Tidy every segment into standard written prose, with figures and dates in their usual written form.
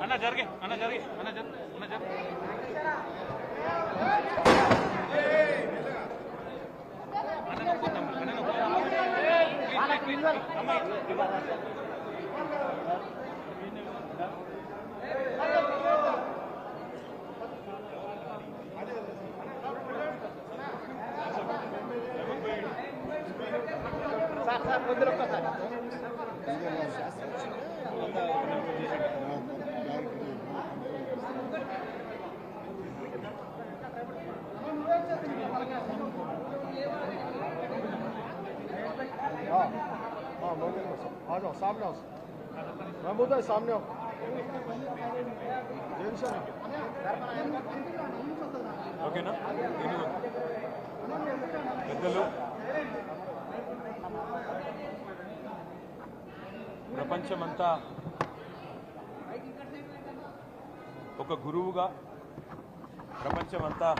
అన్న జరిగే అన్న జరిగే అన్న జరు అన్న జరు आ जाओ सामने आओ महमूद भाई सामने आओ ఓకేనా పెద్దలు ప్రపంచమంతా ఒక గురువుగా ప్రపంచమంతా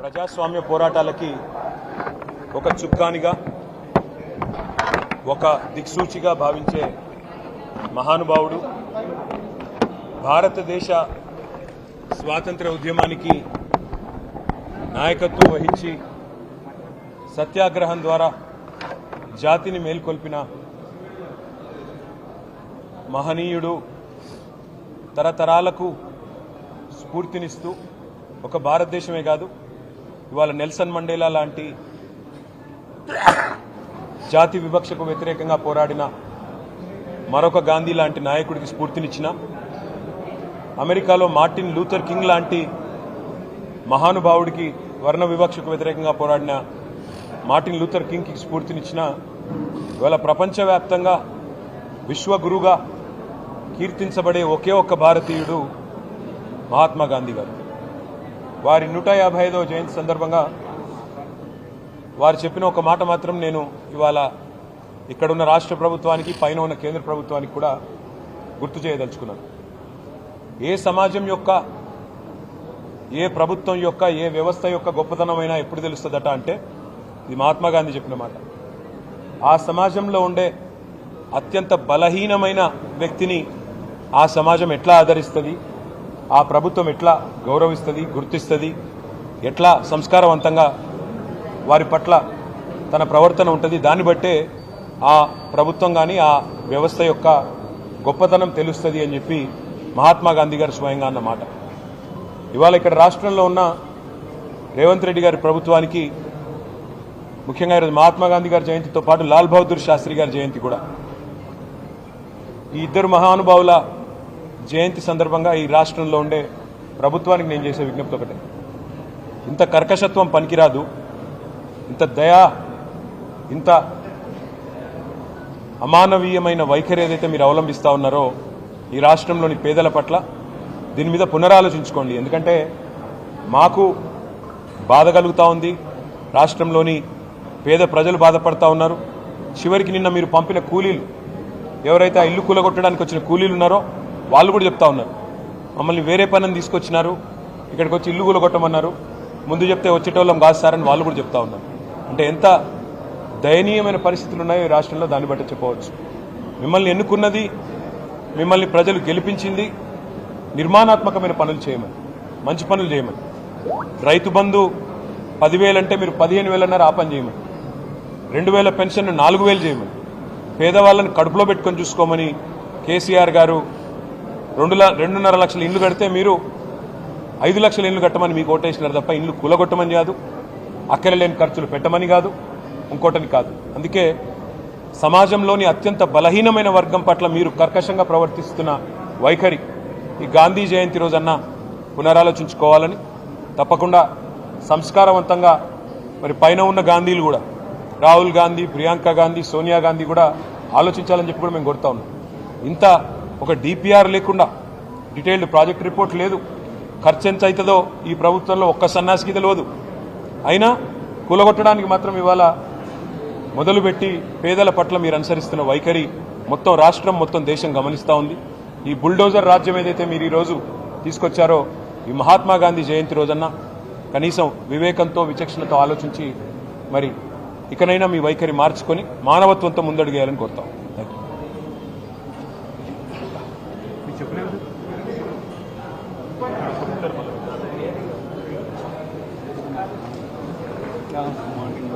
ప్రజాస్వామ్య పోరాటాలకి ఒక చుక్కానిగా ఒక దిక్సూచిగా భావించే మహానుభావుడు భారతదేశ స్వాతంత్ర ఉద్యమానికి నాయకత్వం వహించి సత్యాగ్రహం ద్వారా జాతిని మేల్కొల్పిన మహనీయుడు తరతరాలకు స్ఫూర్తినిస్తూ ఒక భారతదేశమే కాదు ఇవాళ నెల్సన్ మండేలా లాంటి జాతి వివక్షకు వ్యతిరేకంగా పోరాడిన మరొక గాంధీ లాంటి నాయకుడికి స్ఫూర్తినిచ్చిన అమెరికాలో మార్టిన్ లూథర్ కింగ్ లాంటి మహానుభావుడికి వర్ణ వివక్షకు వ్యతిరేకంగా పోరాడిన మార్టిన్ లూథర్ కింగ్కి స్ఫూర్తినిచ్చిన ఇవాళ ప్రపంచవ్యాప్తంగా విశ్వగురుగా కీర్తించబడే ఒకే ఒక్క భారతీయుడు మహాత్మా గాంధీ గారు. వారి 155వ జయంతి సందర్భంగా వారు చెప్పిన ఒక మాట మాత్రం నేను ఇవాళ ఇక్కడున్న రాష్ట్ర ప్రభుత్వానికి పైన ఉన్న కేంద్ర ప్రభుత్వానికి కూడా గుర్తు చేయదలుచుకున్నాను. ఏ సమాజం యొక్క ఏ ప్రభుత్వం యొక్క ఏ వ్యవస్థ యొక్క గొప్పతనమైనా ఎప్పుడు తెలుస్తుందట అంటే ఇది మహాత్మా గాంధీ చెప్పిన మాట. ఆ సమాజంలో ఉండే అత్యంత బలహీనమైన వ్యక్తిని ఆ సమాజం ఎట్లా ఆదరిస్తుంది, ఆ ప్రభుత్వం ఎట్లా గౌరవిస్తుంది, గుర్తిస్తుంది, ఎట్లా సంస్కారవంతంగా వారి పట్ల తన ప్రవర్తన ఉంటుంది, దాన్ని బట్టే ఆ ప్రభుత్వం కానీ ఆ వ్యవస్థ యొక్క గొప్పతనం తెలుస్తుంది అని చెప్పి మహాత్మా గాంధీ గారు స్వయంగా అన్నమాట. ఇవాళ ఇక్కడ రాష్ట్రంలో ఉన్న రేవంత్ రెడ్డి గారి ప్రభుత్వానికి ముఖ్యంగా ఈరోజు మహాత్మా గాంధీ గారి జయంతితో పాటు లాల్ బహదూర్ శాస్త్రి గారి జయంతి కూడా. ఈ ఇద్దరు మహానుభావుల జయంతి సందర్భంగా ఈ రాష్ట్రంలో ఉండే ప్రభుత్వానికి నేను చేసే విజ్ఞప్తి ఒకటే, ఇంత కర్కశత్వం పనికిరాదు, ఇంత దయా, ఇంత అమానవీయమైన వైఖరి ఏదైతే మీరు అవలంబిస్తూ ఉన్నారో ఈ రాష్ట్రంలోని పేదల పట్ల దీని మీద పునరాలోచించుకోండి. ఎందుకంటే మాకు బాధ కలుగుతూ ఉంది, రాష్ట్రంలోని పేద ప్రజలు బాధపడతా ఉన్నారు. చివరికి నిన్న మీరు పంపిన కూలీలు ఎవరైతే ఆ ఇల్లు కూలగొట్టడానికి వచ్చిన కూలీలు ఉన్నారో వాళ్ళు కూడా చెప్తా ఉన్నారు, మమ్మల్ని వేరే పనిని తీసుకొచ్చినారు, ఇక్కడికి వచ్చి ఇల్లు కూలగొట్టమన్నారు, ముందు చెప్తే వచ్చేటోళ్ళం కాదు సార్ అని వాళ్ళు కూడా చెప్తా ఉన్నారు. అంటే ఎంత దయనీయమైన పరిస్థితులు ఉన్నాయో ఈ రాష్ట్రంలో దాన్ని బట్టి చెప్పవచ్చు. మిమ్మల్ని ఎన్నుకున్నది, మిమ్మల్ని ప్రజలు గెలిపించింది నిర్మాణాత్మకమైన పనులు చేయమని, మంచి పనులు చేయమని. రైతు బంధు 10,000 అంటే మీరు 15,000 అన్నారు, ఆ పని చేయమని. 2,000 పెన్షన్ 4,000 చేయమని. పేదవాళ్ళని కడుపులో పెట్టుకొని చూసుకోమని కేసీఆర్ గారు 2.5 లక్షల ఇండ్లు కడితే మీరు 5 లక్షల ఇండ్లు కట్టమని మీకు ఓటేసినారు తప్ప ఇండ్లు కూలగొట్టమని కాదు, అక్కరలేని ఖర్చులు పెట్టమని కాదు, ఇంకోటని కాదు. అందుకే సమాజంలోని అత్యంత బలహీనమైన వర్గం పట్ల మీరు కర్కశంగా ప్రవర్తిస్తున్న వైఖరి ఈ గాంధీ జయంతి రోజన్నా పునరాలోచించుకోవాలని, తప్పకుండా సంస్కారవంతంగా మరి పైన ఉన్న గాంధీలు కూడా రాహుల్ గాంధీ, ప్రియాంక గాంధీ, సోనియా గాంధీ కూడా ఆలోచించాలని చెప్పి కూడా మేము కోరుతా ఉన్నాం. ఇంత ఒక డిపిఆర్ లేకుండా, డీటెయిల్డ్ ప్రాజెక్ట్ రిపోర్ట్ లేదు, ఖర్చు ఎంత అవుతుందో ఈ ప్రభుత్వంలో ఒక్క సన్నాసికి తెలియదు. అయినా కూలగొట్టడానికి మాత్రం ఇవాళ మొదలుపెట్టి పేదల పట్ల మీరు అనుసరిస్తున్న వైఖరి మొత్తం రాష్ట్రం, మొత్తం దేశం గమనిస్తూ ఉంది. ఈ బుల్డోజర్ రాజ్యం ఏదైతే మీరు ఈరోజు తీసుకొచ్చారో ఈ మహాత్మా గాంధీ జయంతి రోజన్నా కనీసం వివేకంతో విచక్షణతో ఆలోచించి మరి ఇకనైనా మీ వైఖరి మార్చుకొని మానవత్వంతో ముందడుగేయాలని కోరుతాం. Thank you. మీరు చెప్పలేదు మార్నింగ్